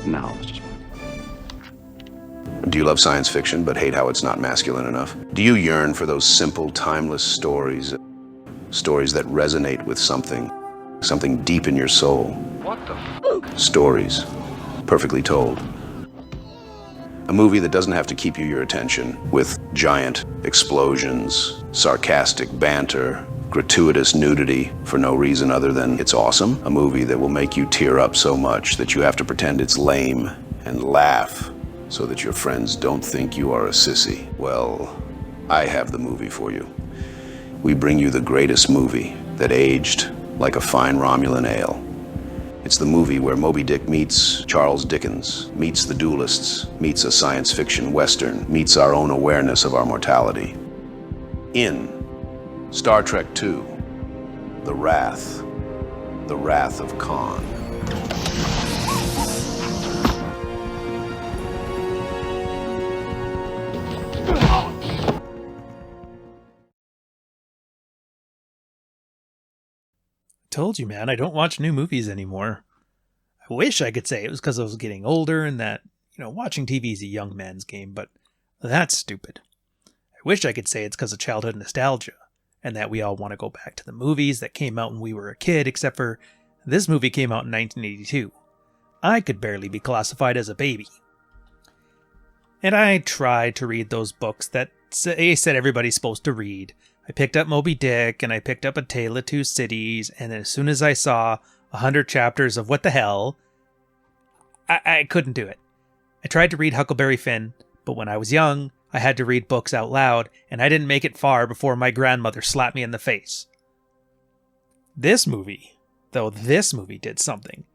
No, Mr. Spock. Do you love science fiction but hate how it's not masculine enough? Do you yearn for those simple, timeless stories? Stories that resonate with something deep in your soul? What the f***? Stories, perfectly told. A movie that doesn't have to keep your attention with giant explosions, sarcastic banter, gratuitous nudity for no reason other than it's awesome. A movie that will make you tear up so much that you have to pretend it's lame and laugh so that your friends don't think you are a sissy. Well, I have the movie for you. We bring you the greatest movie that aged like a fine Romulan ale. It's the movie where Moby Dick meets Charles Dickens, meets the duelists, meets a science fiction western, meets our own awareness of our mortality. In Star Trek II, The Wrath of Khan. Told you, man, I don't watch new movies anymore. I wish I could say it was because I was getting older and that, watching TV is a young man's game, but that's stupid. I wish I could say it's because of childhood nostalgia and that we all want to go back to the movies that came out when we were a kid, except for this movie came out in 1982. I could barely be classified as a baby. And I tried to read those books that they said everybody's supposed to read. I picked up Moby Dick, and I picked up A Tale of Two Cities, and as soon as I saw 100 chapters of what the hell, I couldn't do it. I tried to read Huckleberry Finn, but when I was young, I had to read books out loud, and I didn't make it far before my grandmother slapped me in the face. This movie did something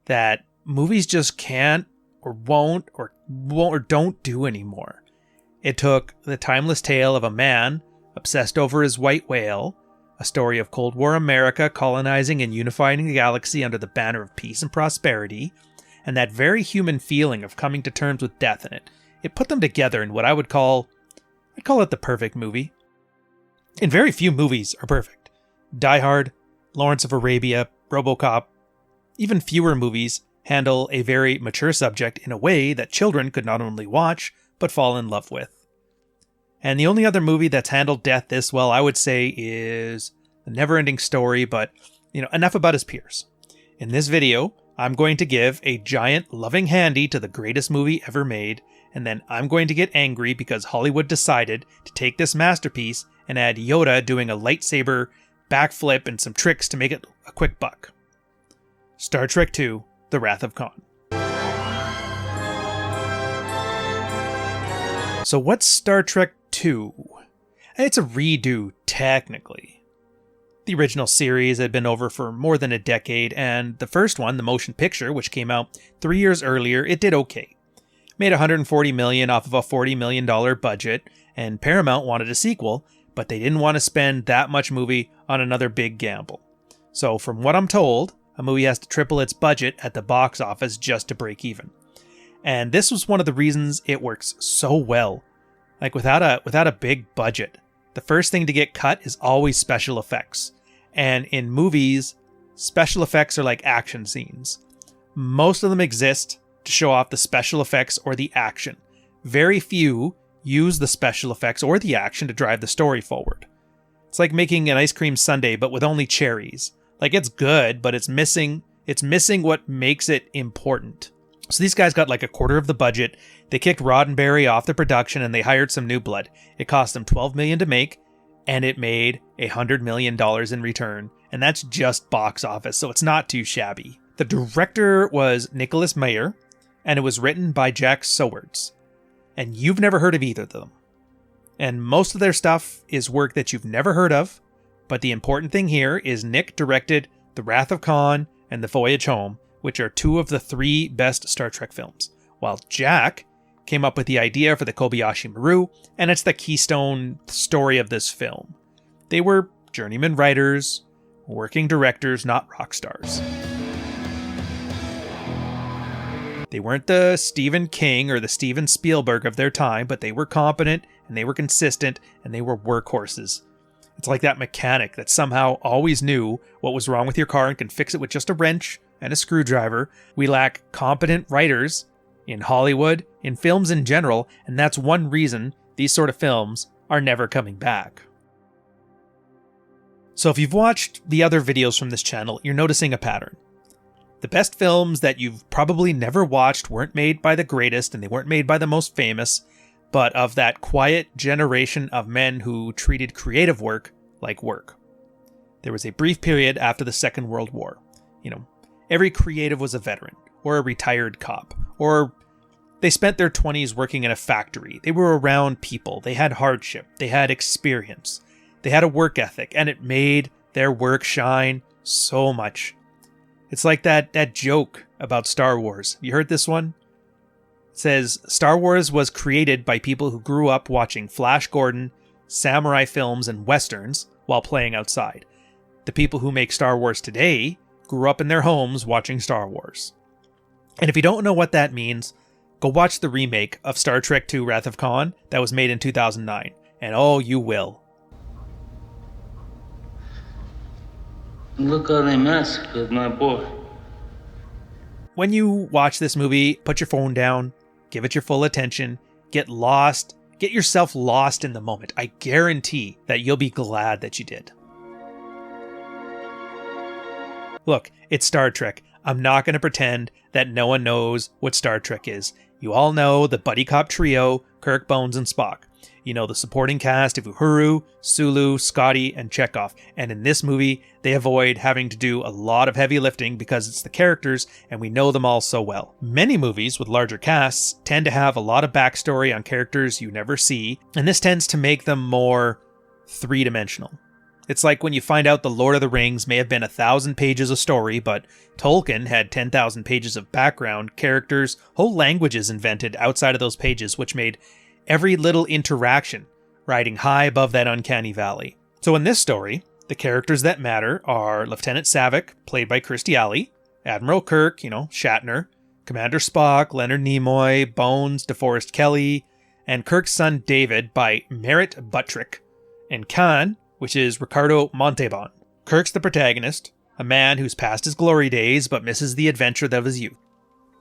that movies just can't or won't or don't do anymore. It took the timeless tale of a man obsessed over his white whale, a story of Cold War America colonizing and unifying the galaxy under the banner of peace and prosperity, and that very human feeling of coming to terms with death in it. It put them together in what I'd call it the perfect movie. And very few movies are perfect. Die Hard, Lawrence of Arabia, RoboCop, even fewer movies handle a very mature subject in a way that children could not only watch, but fall in love with. And the only other movie that's handled death this well, I would say, is The Never-Ending Story, but, enough about his peers. In this video, I'm going to give a giant loving handy to the greatest movie ever made, and then I'm going to get angry because Hollywood decided to take this masterpiece and add Yoda doing a lightsaber backflip and some tricks to make it a quick buck. Star Trek II, The Wrath of Khan. So what's Star Trek II? It's a redo, technically. The original series had been over for more than a decade, and the first one, the motion picture, which came out 3 years earlier, it did okay. Made $140 million off of a $40 million budget, and Paramount wanted a sequel, but they didn't want to spend that much movie on another big gamble. So from what I'm told, a movie has to triple its budget at the box office just to break even. And this was one of the reasons it works so well. Like without a big budget, the first thing to get cut is always special effects. And in movies, special effects are like action scenes. Most of them exist to show off the special effects or the action. Very few use the special effects or the action to drive the story forward. It's like making an ice cream sundae but with only cherries. Like it's good, but it's missing what makes it important. So these guys got like a quarter of the budget. They kicked Roddenberry off the production and they hired some new blood. It cost them $12 million to make, and it made $100 million in return. And that's just box office, so it's not too shabby. The director was Nicholas Meyer, and it was written by Jack Sowards. And you've never heard of either of them. And most of their stuff is work that you've never heard of, but the important thing here is Nick directed The Wrath of Khan and The Voyage Home, which are two of the three best Star Trek films, while Jack came up with the idea for the Kobayashi Maru, and it's the keystone story of this film. They were journeyman writers, working directors, not rock stars. They weren't the Stephen King or the Steven Spielberg of their time, but they were competent, and they were consistent, and they were workhorses. It's like that mechanic that somehow always knew what was wrong with your car and can fix it with just a wrench and a screwdriver. We lack competent writers in Hollywood, in films in general, and that's one reason these sort of films are never coming back. So if you've watched the other videos from this channel, you're noticing a pattern. The best films that you've probably never watched weren't made by the greatest, and they weren't made by the most famous, but of that quiet generation of men who treated creative work like work. There was a brief period after the Second World War. Every creative was a veteran, or a retired cop, or they spent their 20s working in a factory. They were around people. They had hardship. They had experience. They had a work ethic, and it made their work shine so much. It's like that joke about Star Wars. You heard this one? It says, Star Wars was created by people who grew up watching Flash Gordon, samurai films, and westerns while playing outside. The people who make Star Wars today grew up in their homes watching Star Wars. And if you don't know what that means, go watch the remake of Star Trek II Wrath of Khan that was made in 2009. And oh, you will. Look how they massacred my boy. When you watch this movie, put your phone down, give it your full attention, get lost, get yourself lost in the moment. I guarantee that you'll be glad that you did. Look, it's Star Trek. I'm not going to pretend that no one knows what Star Trek is. You all know the buddy cop trio, Kirk, Bones, and Spock. You know the supporting cast of Uhuru, Sulu, Scotty, and Chekhov. And in this movie, they avoid having to do a lot of heavy lifting because it's the characters and we know them all so well. Many movies with larger casts tend to have a lot of backstory on characters you never see, and this tends to make them more three-dimensional. It's like when you find out The Lord of the Rings may have been 1,000 pages of story, but Tolkien had 10,000 pages of background, characters, whole languages invented outside of those pages, which made every little interaction riding high above that uncanny valley. So in this story, the characters that matter are Lieutenant Saavik, played by Kirstie Alley, Admiral Kirk, Shatner, Commander Spock, Leonard Nimoy, Bones, DeForest Kelley, and Kirk's son David by Merritt Buttrick, and Khan, which is Ricardo Montalban. Kirk's the protagonist, a man who's past his glory days but misses the adventure of his youth.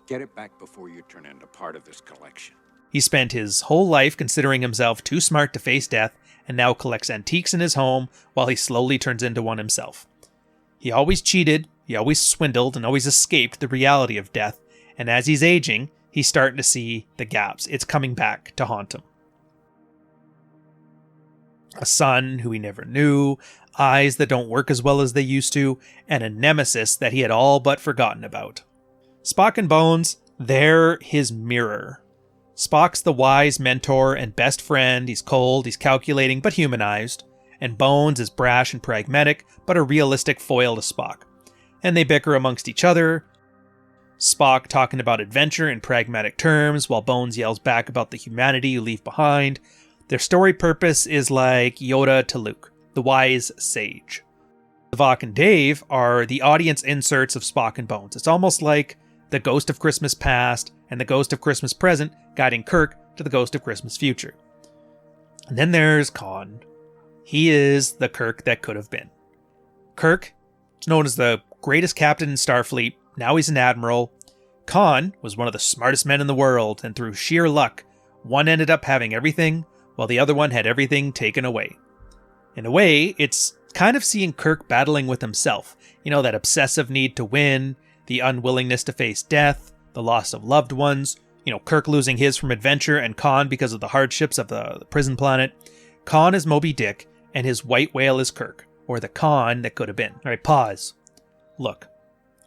Get it back before you turn into part of this collection. He spent his whole life considering himself too smart to face death and now collects antiques in his home while he slowly turns into one himself. He always cheated, he always swindled, and always escaped the reality of death, and as he's aging, he's starting to see the gaps. It's coming back to haunt him. A son who he never knew, eyes that don't work as well as they used to, and a nemesis that he had all but forgotten about. Spock and Bones, they're his mirror. Spock's the wise mentor and best friend. He's cold, he's calculating, but humanized. And Bones is brash and pragmatic, but a realistic foil to Spock. And they bicker amongst each other. Spock talking about adventure in pragmatic terms, while Bones yells back about the humanity you leave behind. Their story purpose is like Yoda to Luke, the wise sage. Tuvok and Dave are the audience inserts of Spock and Bones. It's almost like the Ghost of Christmas Past and the Ghost of Christmas Present guiding Kirk to the Ghost of Christmas Future. And then there's Khan. He is the Kirk that could have been. Kirk is known as the greatest captain in Starfleet. Now he's an admiral. Khan was one of the smartest men in the world, and through sheer luck, one ended up having everything, while the other one had everything taken away. In a way, it's kind of seeing Kirk battling with himself. That obsessive need to win, the unwillingness to face death, the loss of loved ones. Kirk losing his from adventure, and Khan because of the hardships of the prison planet. Khan is Moby Dick, and his white whale is Kirk, or the Khan that could have been. Alright, pause. Look,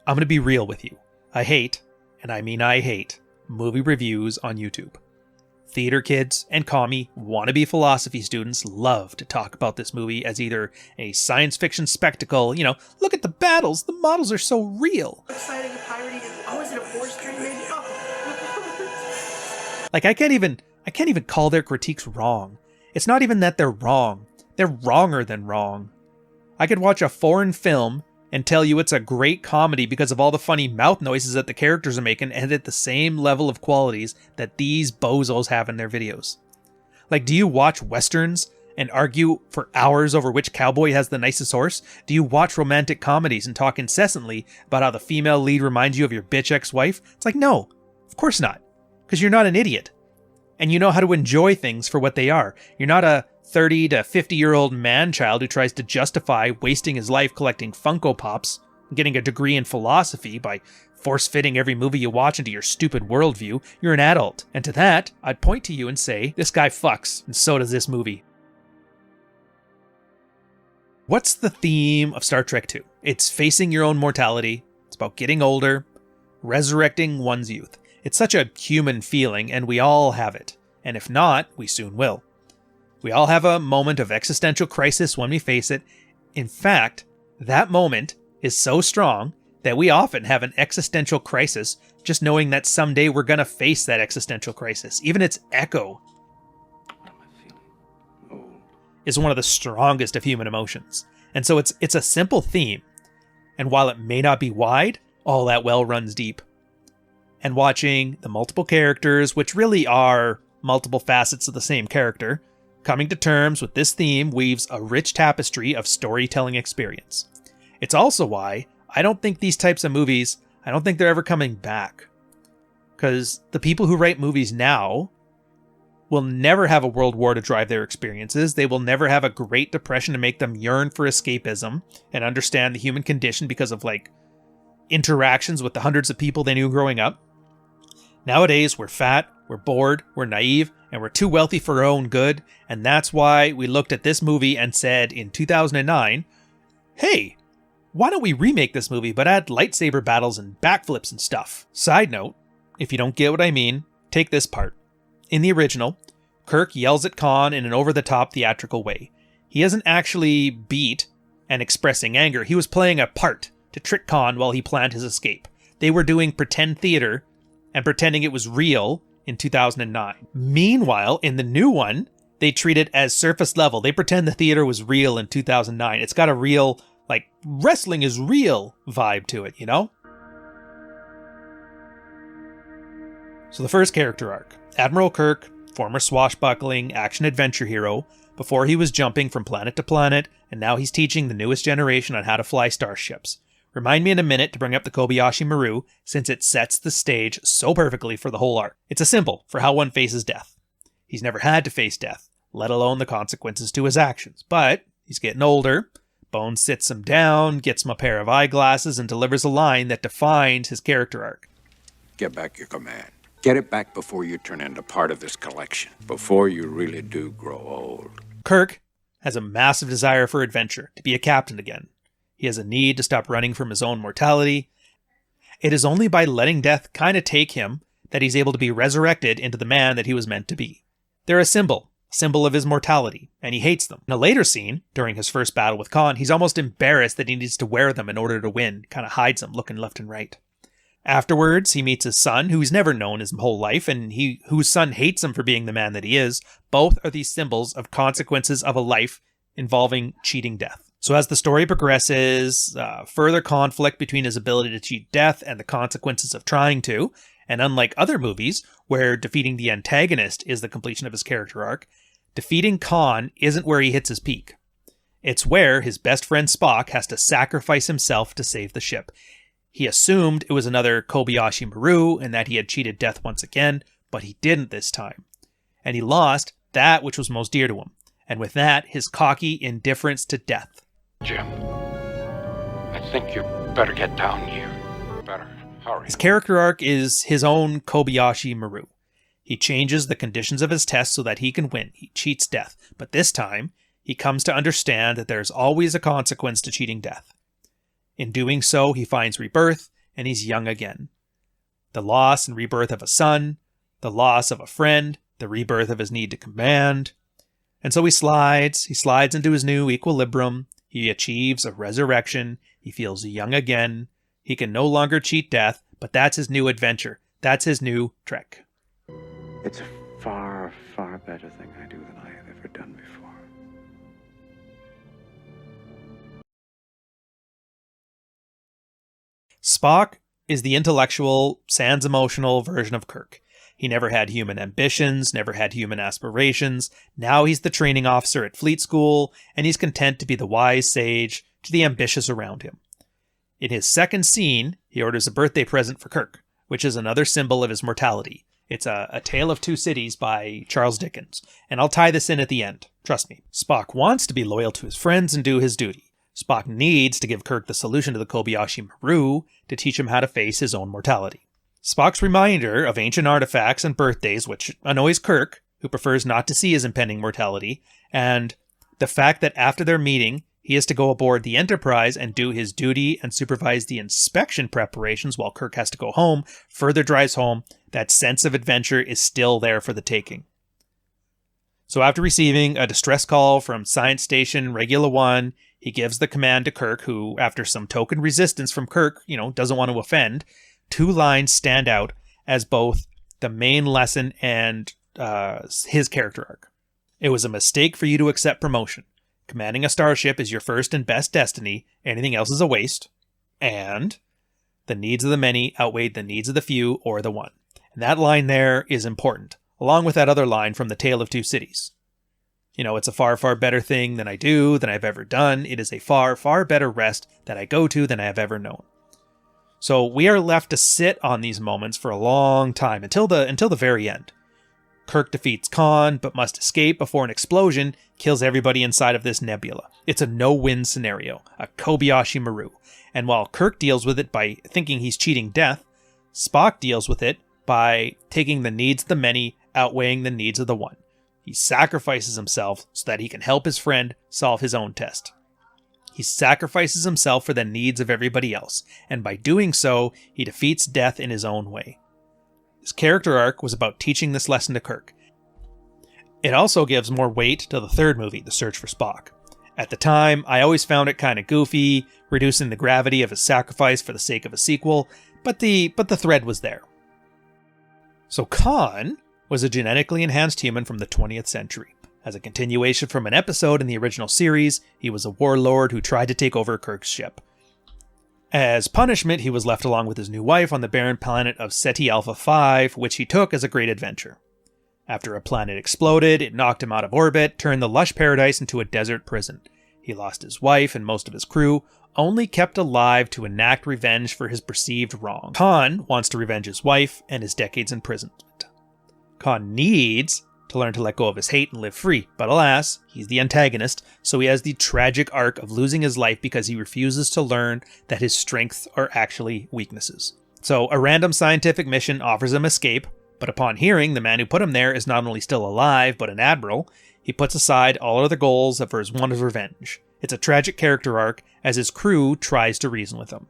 I'm going to be real with you. I hate, and I mean I hate, movie reviews on YouTube. Theater kids and commie wannabe philosophy students love to talk about this movie as either a science fiction spectacle, look at the battles, the models are so real. Exciting pirating. Oh, is it a 4-string maybe? Oh. Like I can't even call their critiques wrong. It's not even that they're wrong. They're wronger than wrong. I could watch a foreign film and tell you it's a great comedy because of all the funny mouth noises that the characters are making and at the same level of qualities that these bozos have in their videos. Like, do you watch westerns and argue for hours over which cowboy has the nicest horse? Do you watch romantic comedies and talk incessantly about how the female lead reminds you of your bitch ex-wife? It's like, no, of course not. Because you're not an idiot. And you know how to enjoy things for what they are. You're not a 30 to 50-year-old man-child who tries to justify wasting his life collecting Funko Pops and getting a degree in philosophy by force-fitting every movie you watch into your stupid worldview. You're an adult. And to that, I'd point to you and say, this guy fucks, and so does this movie. What's the theme of Star Trek II? It's facing your own mortality. It's about getting older, resurrecting one's youth. It's such a human feeling, and we all have it. And if not, we soon will. We all have a moment of existential crisis when we face it. In fact, that moment is so strong that we often have an existential crisis just knowing that someday we're going to face that existential crisis. Even its echo is one of the strongest of human emotions. And so it's a simple theme. And while it may not be wide, all that well runs deep. And watching the multiple characters, which really are multiple facets of the same character, coming to terms with this theme weaves a rich tapestry of storytelling experience. It's also why I don't think these types of movies, I don't think they're ever coming back. Because the people who write movies now will never have a world war to drive their experiences. They will never have a Great Depression to make them yearn for escapism and understand the human condition because of, like, interactions with the hundreds of people they knew growing up. Nowadays, we're fat, we're bored, we're naive, and we're too wealthy for our own good. And that's why we looked at this movie and said in 2009, hey, why don't we remake this movie but add lightsaber battles and backflips and stuff? Side note, if you don't get what I mean, take this part. In the original, Kirk yells at Khan in an over-the-top theatrical way. He isn't actually beat and expressing anger. He was playing a part to trick Khan while he planned his escape. They were doing pretend theater and pretending it was real in 2009. Meanwhile, in the new one, they treat it as surface level. They pretend the theater was real in 2009. It's got a real, like, wrestling is real vibe to it, you know? So the first character arc. Admiral Kirk, former swashbuckling action-adventure hero, before he was jumping from planet to planet, and now he's teaching the newest generation on how to fly starships. Remind me in a minute to bring up the Kobayashi Maru, since it sets the stage so perfectly for the whole arc. It's a symbol for how one faces death. He's never had to face death, let alone the consequences to his actions. But he's getting older. Bones sits him down, gets him a pair of eyeglasses, and delivers a line that defines his character arc. Get back your command. Get it back before you turn into part of this collection. Before you really do grow old. Kirk has a massive desire for adventure, to be a captain again. He has a need to stop running from his own mortality. It is only by letting death kind of take him that he's able to be resurrected into the man that he was meant to be. They're a symbol of his mortality, and he hates them. In a later scene, during his first battle with Khan, he's almost embarrassed that he needs to wear them in order to win, kind of hides them, looking left and right. Afterwards, he meets his son, who he's never known his whole life, and whose son hates him for being the man that he is. Both are these symbols of consequences of a life involving cheating death. So as the story progresses, further conflict between his ability to cheat death and the consequences of trying to, and unlike other movies, where defeating the antagonist is the completion of his character arc, defeating Khan isn't where he hits his peak. It's where his best friend Spock has to sacrifice himself to save the ship. He assumed it was another Kobayashi Maru and that he had cheated death once again, but he didn't this time. And he lost that which was most dear to him. And with that, his cocky indifference to death. Jim, I think you better get down here. Better hurry. His character arc is his own Kobayashi Maru. He changes the conditions of his test so that he can win. He cheats death. But this time, he comes to understand that there's always a consequence to cheating death. In doing so, he finds rebirth, and he's young again. The loss and rebirth of a son, the loss of a friend, the rebirth of his need to command. And so he slides into his new equilibrium. He achieves a resurrection. He feels young again. He can no longer cheat death, but that's his new adventure. That's his new trek. It's a far, far better thing I do than I have ever done before. Spock is the intellectual, sans emotional version of Kirk. He never had human ambitions, never had human aspirations. Now he's the training officer at fleet school, and he's content to be the wise sage to the ambitious around him. In his second scene, he orders a birthday present for Kirk, which is another symbol of his mortality. It's a Tale of Two Cities by Charles Dickens, and I'll tie this in at the end. Trust me. Spock wants to be loyal to his friends and do his duty. Spock needs to give Kirk the solution to the Kobayashi Maru to teach him how to face his own mortality. Spock's reminder of ancient artifacts and birthdays, which annoys Kirk, who prefers not to see his impending mortality, and the fact that after their meeting, he has to go aboard the Enterprise and do his duty and supervise the inspection preparations while Kirk has to go home, further drives home that sense of adventure is still there for the taking. So after receiving a distress call from Science Station Regula 1, he gives the command to Kirk, who, after some token resistance from Kirk, doesn't want to offend. 2 lines stand out as both the main lesson and his character arc. It was a mistake for you to accept promotion. Commanding a starship is your first and best destiny. Anything else is a waste. And the needs of the many outweighed the needs of the few or the one. And that line there is important, along with that other line from The Tale of Two Cities. It's a far, far better thing than I've ever done. It is a far, far better rest that I go to than I have ever known. So we are left to sit on these moments for a long time, until the very end. Kirk defeats Khan, but must escape before an explosion kills everybody inside of this nebula. It's a no-win scenario, a Kobayashi Maru. And while Kirk deals with it by thinking he's cheating death, Spock deals with it by taking the needs of the many outweighing the needs of the one. He sacrifices himself so that he can help his friend solve his own test. He sacrifices himself for the needs of everybody else, and by doing so, he defeats death in his own way. His character arc was about teaching this lesson to Kirk. It also gives more weight to the third movie, The Search for Spock. At the time, I always found it kind of goofy, reducing the gravity of his sacrifice for the sake of a sequel, but the thread was there. So Khan was a genetically enhanced human from the 20th century. As a continuation from an episode in the original series, he was a warlord who tried to take over Kirk's ship. As punishment, he was left along with his new wife on the barren planet of Ceti Alpha V, which he took as a great adventure. After a planet exploded, it knocked him out of orbit, turned the lush paradise into a desert prison. He lost his wife and most of his crew, only kept alive to enact revenge for his perceived wrong. Khan wants to revenge his wife and his decades imprisonment. Khan needs to learn to let go of his hate and live free, but alas, he's the antagonist, so he has the tragic arc of losing his life because he refuses to learn that his strengths are actually weaknesses. So a random scientific mission offers him escape, but upon hearing the man who put him there is not only still alive, but an admiral, he puts aside all other goals for his want of revenge. It's a tragic character arc as his crew tries to reason with him.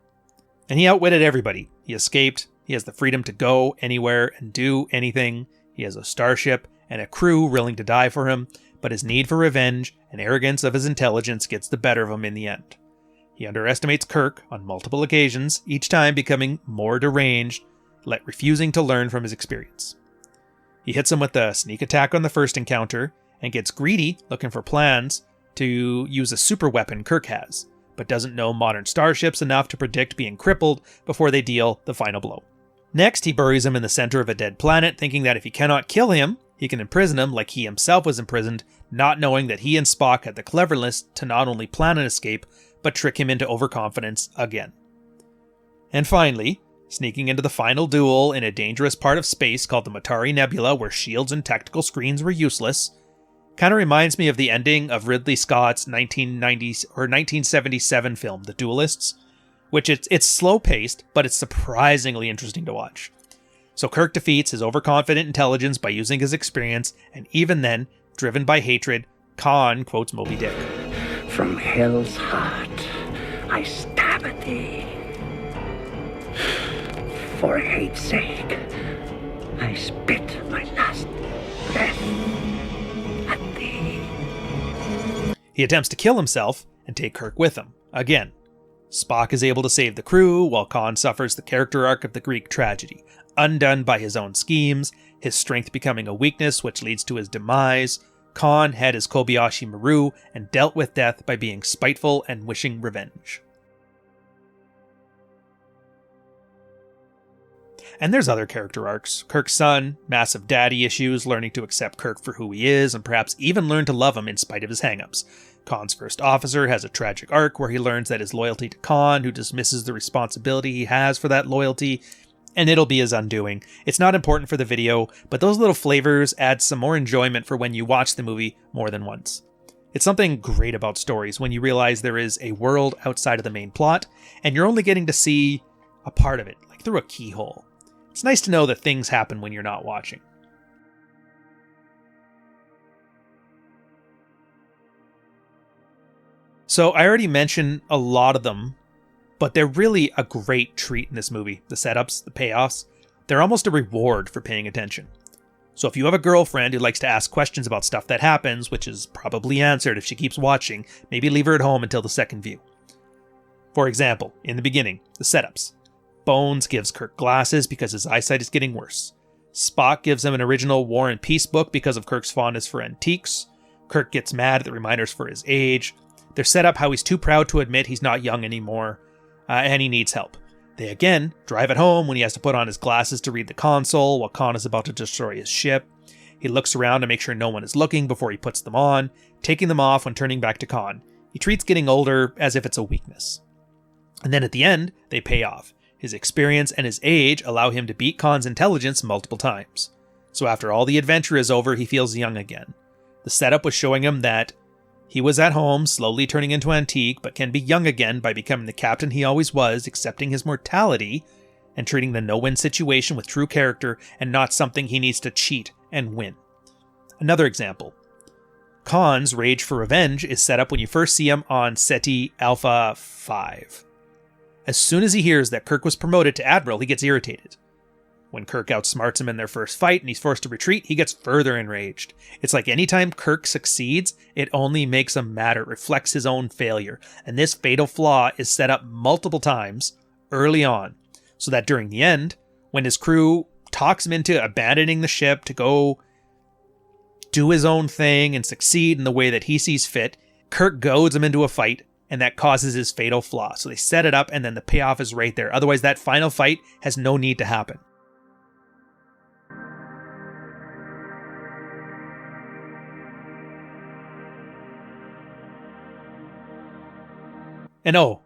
And he outwitted everybody. He escaped, he has the freedom to go anywhere and do anything, he has a starship, and a crew willing to die for him, but his need for revenge and arrogance of his intelligence gets the better of him in the end. He underestimates Kirk on multiple occasions, each time becoming more deranged, refusing to learn from his experience. He hits him with a sneak attack on the first encounter, and gets greedy, looking for plans to use a super weapon Kirk has, but doesn't know modern starships enough to predict being crippled before they deal the final blow. Next, he buries him in the center of a dead planet, thinking that if he cannot kill him, he can imprison him like he himself was imprisoned, not knowing that he and Spock had the cleverness to not only plan an escape, but trick him into overconfidence again. And finally, sneaking into the final duel in a dangerous part of space called the Matari Nebula, where shields and tactical screens were useless, kind of reminds me of the ending of Ridley Scott's 1977 film, The Duelists, which it's slow-paced, but it's surprisingly interesting to watch. So Kirk defeats his overconfident intelligence by using his experience, and even then, driven by hatred, Khan quotes Moby Dick. From hell's heart, I stab at thee. For hate's sake, I spit my last breath at thee. He attempts to kill himself and take Kirk with him, again. Spock is able to save the crew, while Khan suffers the character arc of the Greek tragedy, undone by his own schemes, his strength becoming a weakness which leads to his demise. Khan had his Kobayashi Maru and dealt with death by being spiteful and wishing revenge. And there's other character arcs. Kirk's son, massive daddy issues, learning to accept Kirk for who he is, and perhaps even learn to love him in spite of his hangups. Khan's first officer has a tragic arc where he learns that his loyalty to Khan, who dismisses the responsibility he has for that loyalty, and it'll be his undoing. It's not important for the video, but those little flavors add some more enjoyment for when you watch the movie more than once. It's something great about stories when you realize there is a world outside of the main plot, and you're only getting to see a part of it, like through a keyhole. It's nice to know that things happen when you're not watching. So I already mentioned a lot of them, but they're really a great treat in this movie. The setups, the payoffs, they're almost a reward for paying attention. So if you have a girlfriend who likes to ask questions about stuff that happens, which is probably answered if she keeps watching, maybe leave her at home until the second view. For example, in the beginning, the setups. Bones gives Kirk glasses because his eyesight is getting worse. Spock gives him an original War and Peace book because of Kirk's fondness for antiques. Kirk gets mad at the reminders for his age. They're set up how he's too proud to admit he's not young anymore, and he needs help. They again drive it home when he has to put on his glasses to read the console while Khan is about to destroy his ship. He looks around to make sure no one is looking before he puts them on, taking them off when turning back to Khan. He treats getting older as if it's a weakness. And then at the end, they pay off. His experience and his age allow him to beat Khan's intelligence multiple times. So after all the adventure is over, he feels young again. The setup was showing him that he was at home, slowly turning into antique, but can be young again by becoming the captain he always was, accepting his mortality, and treating the no-win situation with true character and not something he needs to cheat and win. Another example. Khan's rage for revenge is set up when you first see him on Ceti Alpha V. As soon as he hears that Kirk was promoted to Admiral, he gets irritated. When Kirk outsmarts him in their first fight and he's forced to retreat, he gets further enraged. It's like anytime Kirk succeeds, it only makes him madder, reflects his own failure. And this fatal flaw is set up multiple times early on, so that during the end, when his crew talks him into abandoning the ship to go do his own thing and succeed in the way that he sees fit, Kirk goads him into a fight, and that causes his fatal flaw. So they set it up, and then the payoff is right there. Otherwise, that final fight has no need to happen. And oh,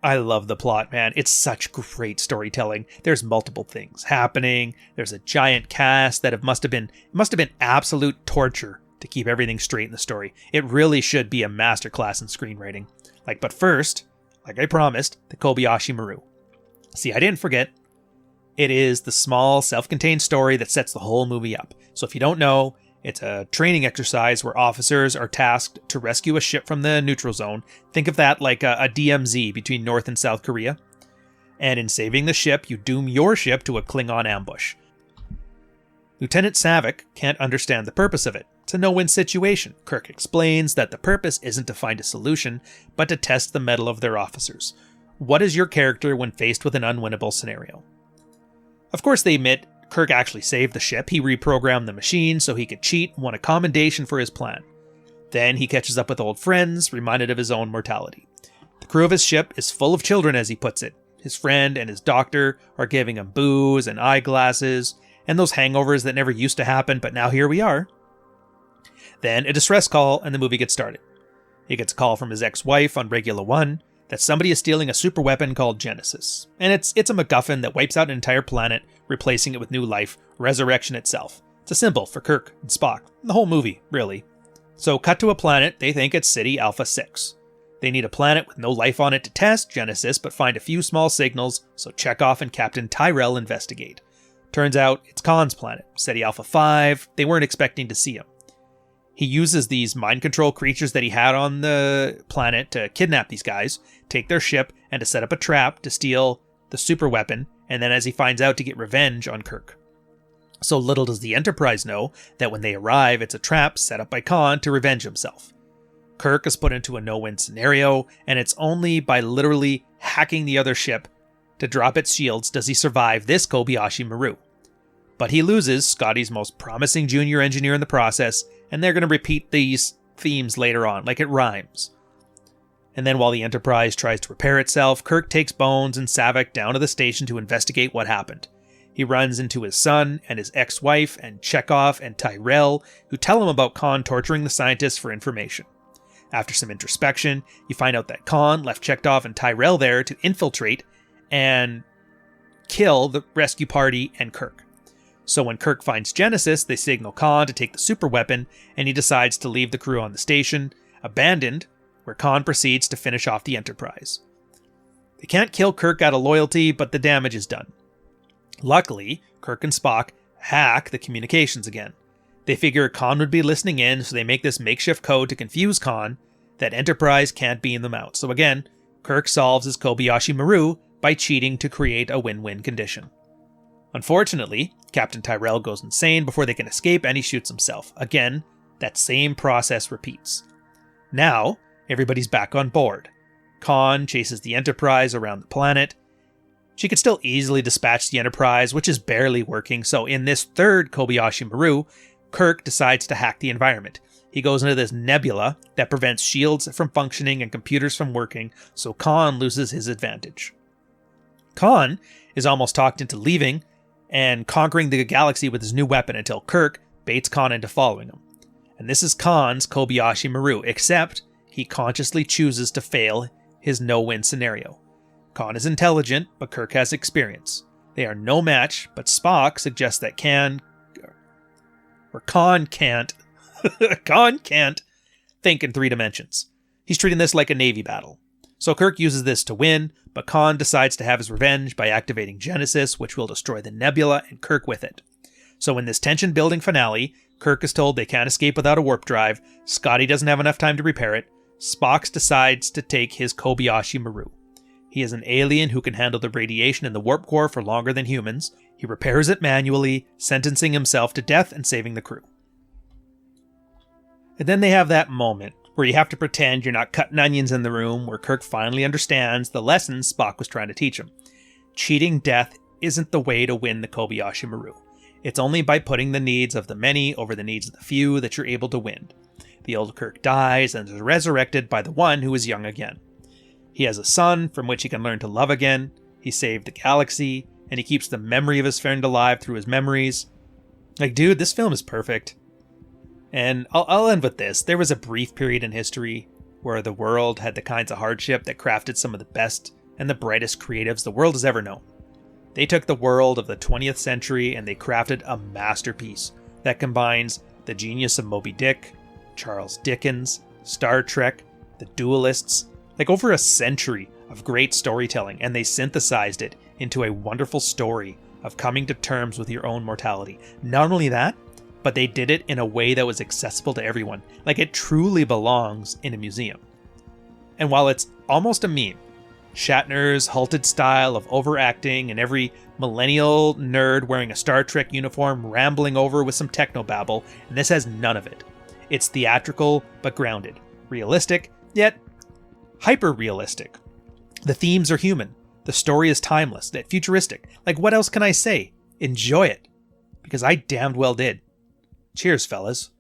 I love the plot, man. It's such great storytelling. There's multiple things happening. There's a giant cast that must have been absolute torture to keep everything straight in the story. It really should be a masterclass in screenwriting. But first, like I promised, the Kobayashi Maru. See, I didn't forget. It is the small, self-contained story that sets the whole movie up. So if you don't know, it's a training exercise where officers are tasked to rescue a ship from the neutral zone. Think of that like a DMZ between North and South Korea. And in saving the ship, you doom your ship to a Klingon ambush. Lieutenant Savick can't understand the purpose of it. It's a no-win situation. Kirk explains that the purpose isn't to find a solution, but to test the mettle of their officers. What is your character when faced with an unwinnable scenario? Of course, they admit Kirk actually saved the ship. He reprogrammed the machine so he could cheat and won a commendation for his plan. Then he catches up with old friends, reminded of his own mortality. The crew of his ship is full of children, as he puts it. His friend and his doctor are giving him booze and eyeglasses, and those hangovers that never used to happen, but now here we are. Then a distress call, and the movie gets started. He gets a call from his ex-wife on Regula 1 that somebody is stealing a super weapon called Genesis. And it's a MacGuffin that wipes out an entire planet, replacing it with new life, resurrection itself. It's a symbol for Kirk and Spock, the whole movie, really. So cut to a planet, they think it's Ceti Alpha VI. They need a planet with no life on it to test Genesis, but find a few small signals, so Chekhov and Captain Tyrell investigate. Turns out it's Khan's planet, Ceti Alpha V. They weren't expecting to see him. He uses these mind control creatures that he had on the planet to kidnap these guys, take their ship, and to set up a trap to steal the super weapon, and then as he finds out, to get revenge on Kirk. So little does the Enterprise know that when they arrive, it's a trap set up by Khan to revenge himself. Kirk is put into a no-win scenario, and it's only by literally hacking the other ship to drop its shields does he survive this Kobayashi Maru. But he loses Scotty's most promising junior engineer in the process, and they're going to repeat these themes later on, like it rhymes. And then while the Enterprise tries to repair itself, Kirk takes Bones and Savick down to the station to investigate what happened. He runs into his son and his ex-wife and Chekhov and Tyrell, who tell him about Khan torturing the scientists for information. After some introspection, you find out that Khan left Chekhov and Tyrell there to infiltrate and kill the rescue party and Kirk. So when Kirk finds Genesis, they signal Khan to take the superweapon, and he decides to leave the crew on the station, abandoned, where Khan proceeds to finish off the Enterprise. They can't kill Kirk out of loyalty, but the damage is done. Luckily, Kirk and Spock hack the communications again. They figure Khan would be listening in, so they make this makeshift code to confuse Khan that Enterprise can't beam them out. So again, Kirk solves his Kobayashi Maru by cheating to create a win-win condition. Unfortunately, Captain Tyrell goes insane before they can escape, and he shoots himself. Again, that same process repeats. Now, everybody's back on board. Khan chases the Enterprise around the planet. She could still easily dispatch the Enterprise, which is barely working, so in this third Kobayashi Maru, Kirk decides to hack the environment. He goes into this nebula that prevents shields from functioning and computers from working, so Khan loses his advantage. Khan is almost talked into leaving and conquering the galaxy with his new weapon until Kirk baits Khan into following him. And this is Khan's Kobayashi Maru, except he consciously chooses to fail his no-win scenario. Khan is intelligent, but Kirk has experience. They are no match, but Spock suggests that Khan can't think in 3 dimensions. He's treating this like a Navy battle. So Kirk uses this to win, but Khan decides to have his revenge by activating Genesis, which will destroy the nebula and Kirk with it. So in this tension-building finale, Kirk is told they can't escape without a warp drive, Scotty doesn't have enough time to repair it, Spock decides to take his Kobayashi Maru. He is an alien who can handle the radiation in the warp core for longer than humans. He repairs it manually, sentencing himself to death and saving the crew. And then they have that moment where you have to pretend you're not cutting onions in the room, where Kirk finally understands the lessons Spock was trying to teach him. Cheating death isn't the way to win the Kobayashi Maru. It's only by putting the needs of the many over the needs of the few that you're able to win. The old Kirk dies and is resurrected by the one who is young again. He has a son from which he can learn to love again. He saved the galaxy, and he keeps the memory of his friend alive through his memories. Like, dude, this film is perfect. And I'll end with this. There was a brief period in history where the world had the kinds of hardship that crafted some of the best and the brightest creatives the world has ever known. They took the world of the 20th century and they crafted a masterpiece that combines the genius of Moby Dick, Charles Dickens, Star Trek, the Duelists, like over a century of great storytelling, and they synthesized it into a wonderful story of coming to terms with your own mortality. Not only that, but they did it in a way that was accessible to everyone. Like, it truly belongs in a museum. And while it's almost a meme, Shatner's halted style of overacting and every millennial nerd wearing a Star Trek uniform rambling over with some technobabble, and this has none of it. It's theatrical but grounded, realistic, yet hyper-realistic. The themes are human. The story is timeless, yet futuristic. Like, what else can I say? Enjoy it. Because I damned well did. Cheers, fellas.